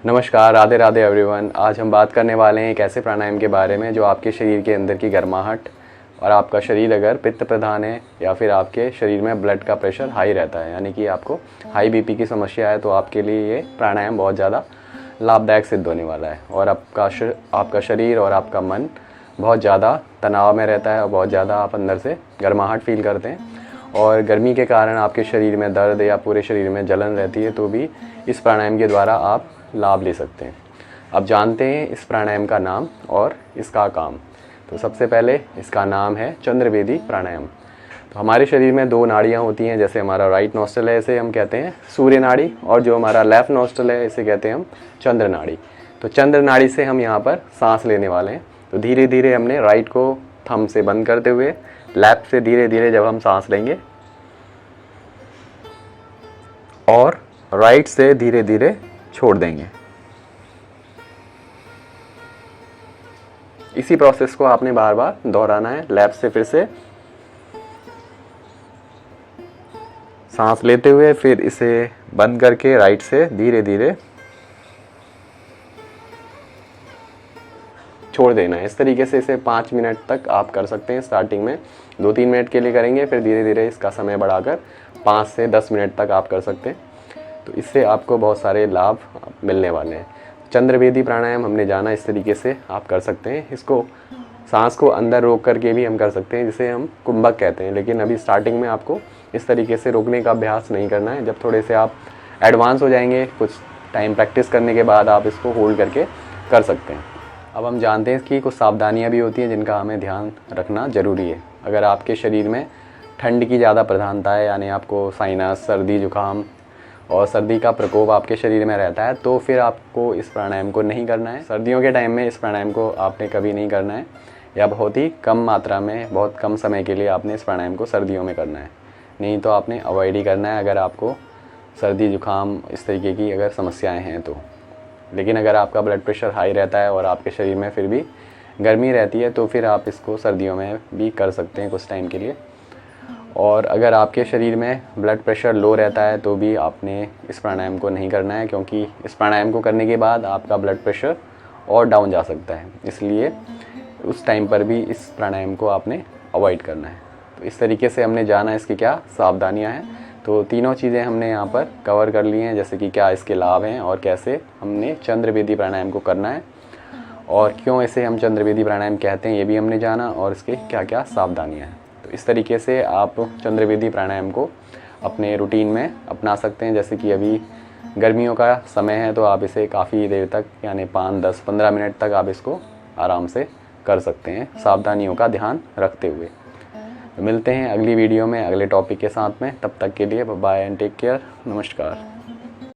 नमस्कार, राधे राधे एवरीवन। आज हम बात करने वाले हैं एक ऐसे प्राणायाम के बारे में जो आपके शरीर के अंदर की गर्माहट और आपका शरीर अगर पित्त प्रधान है या फिर आपके शरीर में ब्लड का प्रेशर हाई रहता है, यानी कि आपको हाई बीपी की समस्या है, तो आपके लिए ये प्राणायाम बहुत ज़्यादा लाभदायक सिद्ध होने वाला है। और आपका शरीर और आपका मन बहुत ज़्यादा तनाव में रहता है और बहुत ज़्यादा आप अंदर से गर्माहट फील करते हैं और गर्मी के कारण आपके शरीर में दर्द या पूरे शरीर में जलन रहती है, तो भी इस प्राणायाम के द्वारा आप लाभ ले सकते हैं। अब जानते हैं इस प्राणायाम का नाम और इसका काम। तो सबसे पहले इसका नाम है चंद्रवेदी प्राणायाम। तो हमारे शरीर में दो नाड़ियाँ होती हैं, जैसे हमारा राइट नॉस्ट्रल है, इसे हम कहते हैं सूर्य नाड़ी, और जो हमारा लेफ्ट नॉस्ट्रल है इसे कहते हैं हम चंद्र नाड़ी। तो चंद्र नाड़ी से हम यहाँ पर सांस लेने वाले हैं। तो धीरे धीरे हमने राइट को थंब से बंद करते हुए लेफ्ट से धीरे धीरे जब हम सांस लेंगे और राइट से धीरे धीरे छोड़ देंगे। इसी प्रोसेस को आपने बार बार दोहराना है। लेफ्ट से फिर से सांस लेते हुए फिर इसे बंद करके राइट से धीरे धीरे छोड़ देना है। इस तरीके से इसे 5 मिनट तक आप कर सकते हैं। स्टार्टिंग में 2-3 मिनट के लिए करेंगे, फिर धीरे धीरे इसका समय बढ़ाकर 5 से 10 मिनट तक आप कर सकते हैं। तो इससे आपको बहुत सारे लाभ मिलने वाले हैं। चंद्रवेदी प्राणायाम हमने जाना, इस तरीके से आप कर सकते हैं। इसको सांस को अंदर रोक करके भी हम कर सकते हैं, जिसे हम कुंभक कहते हैं। लेकिन अभी स्टार्टिंग में आपको इस तरीके से रोकने का अभ्यास नहीं करना है। जब थोड़े से आप एडवांस हो जाएंगे, कुछ टाइम प्रैक्टिस करने के बाद आप इसको होल्ड करके कर सकते हैं। अब हम जानते हैं कि कुछ सावधानियाँ भी होती हैं जिनका हमें ध्यान रखना ज़रूरी है। अगर आपके शरीर में ठंड की ज़्यादा प्रधानता है, यानी आपको साइनस, सर्दी, जुकाम और सर्दी का प्रकोप आपके शरीर में रहता है, तो फिर आपको इस प्राणायाम को नहीं करना है। सर्दियों के टाइम में इस प्राणायाम को आपने कभी नहीं करना है, या बहुत ही कम मात्रा में, बहुत कम समय के लिए आपने इस प्राणायाम को सर्दियों में करना है। नहीं तो आपने अवॉइड ही करना है अगर आपको सर्दी, जुकाम इस तरीके की अगर समस्याएँ हैं तो। लेकिन अगर आपका ब्लड प्रेशर हाई रहता है और आपके शरीर में फिर भी गर्मी रहती है, तो फिर आप इसको सर्दियों में भी कर सकते हैं कुछ टाइम के लिए। और अगर आपके शरीर में ब्लड प्रेशर लो रहता है तो भी आपने इस प्राणायाम को नहीं करना है, क्योंकि इस प्राणायाम को करने के बाद आपका ब्लड प्रेशर और डाउन जा सकता है। इसलिए उस टाइम पर भी इस प्राणायाम को आपने अवॉइड करना है। तो इस तरीके से हमने जाना इसकी क्या सावधानियाँ हैं। तो तीनों चीज़ें हमने यहाँ पर कवर कर ली हैं, जैसे कि क्या इसके लाभ हैं और कैसे हमने चंद्रवेदी प्राणायाम को करना है और क्यों इसे हम चंद्रवेदी प्राणायाम कहते हैं, ये भी हमने जाना, और इसके क्या क्या सावधानियाँ हैं। तो इस तरीके से आप चंद्रवेदी प्राणायाम को अपने रूटीन में अपना सकते हैं। जैसे कि अभी गर्मियों का समय है, तो आप इसे काफ़ी देर तक, यानी 5, 10, 15 मिनट तक आप इसको आराम से कर सकते हैं, सावधानियों का ध्यान रखते हुए। तो मिलते हैं अगली वीडियो में अगले टॉपिक के साथ में। तब तक के लिए बाय एंड टेक केयर। नमस्कार।